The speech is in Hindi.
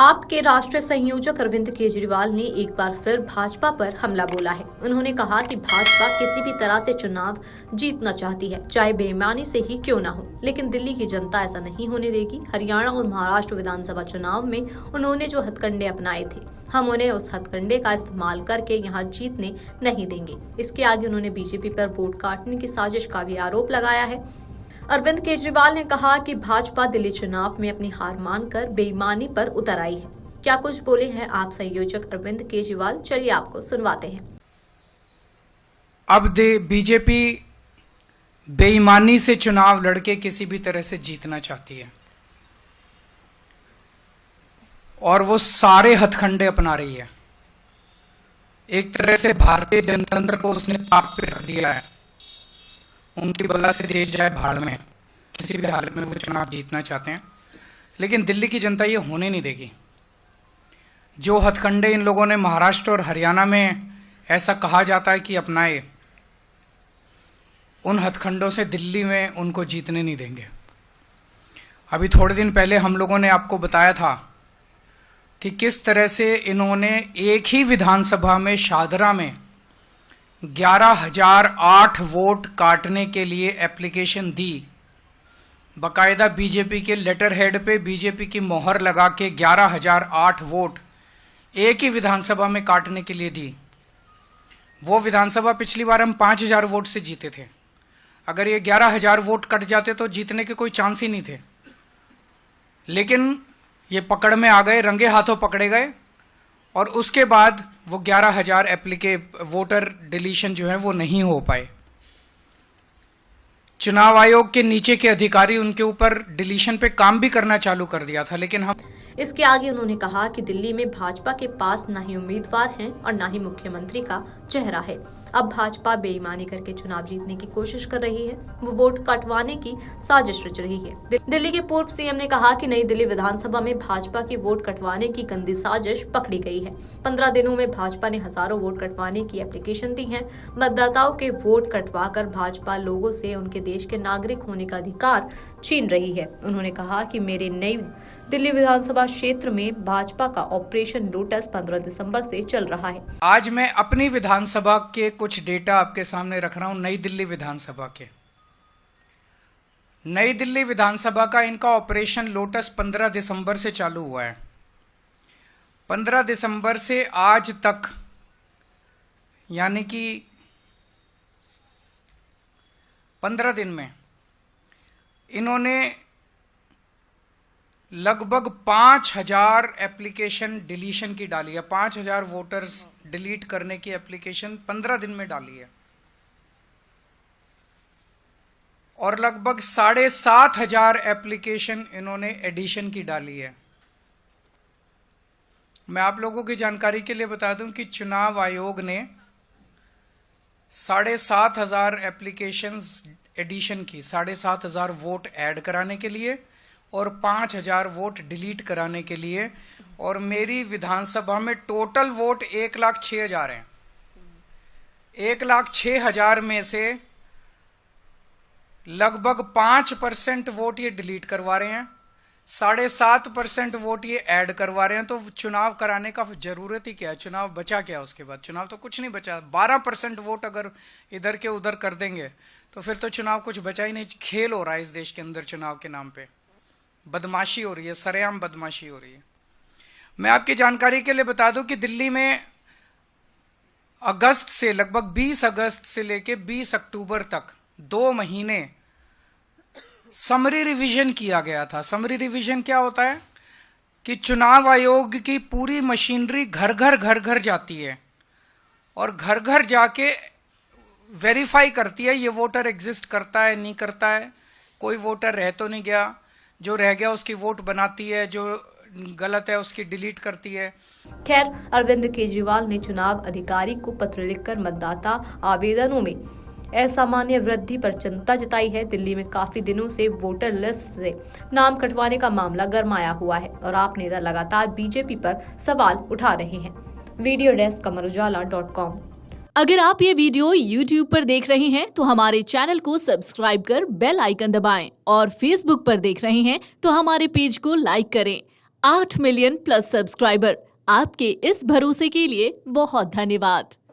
आप के राष्ट्रीय संयोजक अरविंद केजरीवाल ने एक बार फिर भाजपा पर हमला बोला है। उन्होंने कहा कि भाजपा किसी भी तरह से चुनाव जीतना चाहती है, चाहे बेईमानी से ही क्यों ना हो, लेकिन दिल्ली की जनता ऐसा नहीं होने देगी। हरियाणा और महाराष्ट्र विधानसभा चुनाव में उन्होंने जो हथकंडे अपनाए थे, हम उन्हें उस हथकंडे का इस्तेमाल करके यहाँ जीतने नहीं देंगे। इसके आगे उन्होंने बीजेपी पर वोट काटने की साजिश का भी आरोप लगाया है। अरविंद केजरीवाल ने कहा कि भाजपा दिल्ली चुनाव में अपनी हार मानकर बेईमानी पर उतर आई है। क्या कुछ बोले हैं आप संयोजक अरविंद केजरीवाल, चलिए आपको सुनवाते हैं। अब बीजेपी बेईमानी से चुनाव लड़के किसी भी तरह से जीतना चाहती है और वो सारे हथकंडे अपना रही है। एक तरह से भारतीय जनतंत्र को उसने ताक पे रख दिया है। उनकी बला से देश जाए भाड़ में, किसी भी हालत में वो चुनाव जीतना चाहते हैं, लेकिन दिल्ली की जनता ये होने नहीं देगी। जो हथकंडे इन लोगों ने महाराष्ट्र और हरियाणा में ऐसा कहा जाता है कि अपनाए, उन हथकंडों से दिल्ली में उनको जीतने नहीं देंगे। अभी थोड़े दिन पहले हम लोगों ने आपको बताया था कि किस तरह से इन्होंने एक ही विधानसभा में शादरा में 11,008 वोट काटने के लिए एप्लीकेशन दी। बकायदा बीजेपी के लेटर हेड पे बीजेपी की मोहर लगा के 11,008 वोट एक ही विधानसभा में काटने के लिए दी। वो विधानसभा पिछली बार हम 5,000 वोट से जीते थे। अगर ये 11,000 वोट कट जाते तो जीतने के कोई चांस ही नहीं थे, लेकिन ये पकड़ में आ गए, रंगे हाथों पकड़े गए और उसके बाद वो 11,000 वोटर डिलीशन जो है वो नहीं हो पाए। चुनाव आयोग के नीचे के अधिकारी उनके ऊपर डिलीशन पे काम भी करना चालू कर दिया था, लेकिन हम इसके आगे उन्होंने कहा कि दिल्ली में भाजपा के पास ना ही उम्मीदवार हैं और ना ही मुख्यमंत्री का चेहरा है। अब भाजपा बेईमानी करके चुनाव जीतने की कोशिश कर रही है, वो वोट कटवाने की साजिश रच रही है। दिल्ली के पूर्व सीएम ने कहा कि नई दिल्ली विधानसभा में भाजपा की वोट कटवाने की गंदी साजिश पकड़ी गई है। 15 दिनों में भाजपा ने हजारों वोट कटवाने की एप्लीकेशन दी है। मतदाताओं के वोट कटवाकर भाजपा लोगों से उनके देश के नागरिक होने का अधिकार छीन रही है। उन्होंने कहा कि मेरे नई दिल्ली विधानसभा क्षेत्र में भाजपा का ऑपरेशन लोटस 15 दिसंबर से चल रहा है। आज मैं अपनी विधानसभा के कुछ डेटा आपके सामने रख रहा हूं। नई दिल्ली विधानसभा के, नई दिल्ली विधानसभा का इनका ऑपरेशन लोटस 15 दिसंबर से चालू हुआ है। 15 दिसंबर से आज तक, यानी कि 15 दिन में इन्होंने लगभग 5,000 एप्लीकेशन डिलीशन की डाली है। 5,000 वोटर्स डिलीट करने की एप्लीकेशन 15 दिन में डाली है और लगभग 7,500 एप्लीकेशन इन्होंने एडिशन की डाली है। मैं आप लोगों की जानकारी के लिए बता दूं कि चुनाव आयोग ने 7,500 एप्लीकेशंस एडिशन की, 7,500 वोट ऐड कराने के लिए और 5,000 वोट डिलीट कराने के लिए, और मेरी विधानसभा में टोटल वोट 1,06,000 हैं। 1,06,000 में से लगभग 5% वोट ये डिलीट करवा रहे हैं, 7.5% वोट ये ऐड करवा रहे हैं। तो चुनाव कराने का जरूरत ही क्या है? चुनाव बचा क्या उसके बाद? चुनाव तो कुछ नहीं बचा। 12% वोट अगर इधर के उधर कर देंगे तो फिर तो चुनाव कुछ बचा ही नहीं। खेल हो रहा है इस देश के अंदर चुनाव के नाम पे, बदमाशी हो रही है, सरेआम बदमाशी हो रही है। मैं आपकी जानकारी के लिए बता दूं कि दिल्ली में अगस्त से, लगभग 20 अगस्त से लेके 20 अक्टूबर तक 2 महीने समरी रिवीजन किया गया था। समरी रिवीजन क्या होता है कि चुनाव आयोग की पूरी मशीनरी घर घर जाती है और घर घर जाके वेरीफाई करती है ये वोटर एग्जिस्ट करता है, नहीं करता है, कोई वोटर रह तो नहीं गया, जो रह गया उसकी वोट बनाती है, जो गलत है उसकी डिलीट करती है। खैर, अरविंद केजरीवाल ने चुनाव अधिकारी को पत्र लिखकर मतदाता आवेदनों में असामान्य वृद्धि पर चिंता जताई है। दिल्ली में काफी दिनों से वोटर लिस्ट से नाम कटवाने का मामला गरमाया हुआ है और आप नेता लगातार बीजेपी पर सवाल उठा रहे हैं। Video desk amarujala.com। अगर आप ये वीडियो YouTube पर देख रहे हैं तो हमारे चैनल को सब्सक्राइब कर बेल आइकन दबाएं और Facebook पर देख रहे हैं तो हमारे पेज को लाइक करें। 8 मिलियन प्लस सब्सक्राइबर। आपके इस भरोसे के लिए बहुत धन्यवाद।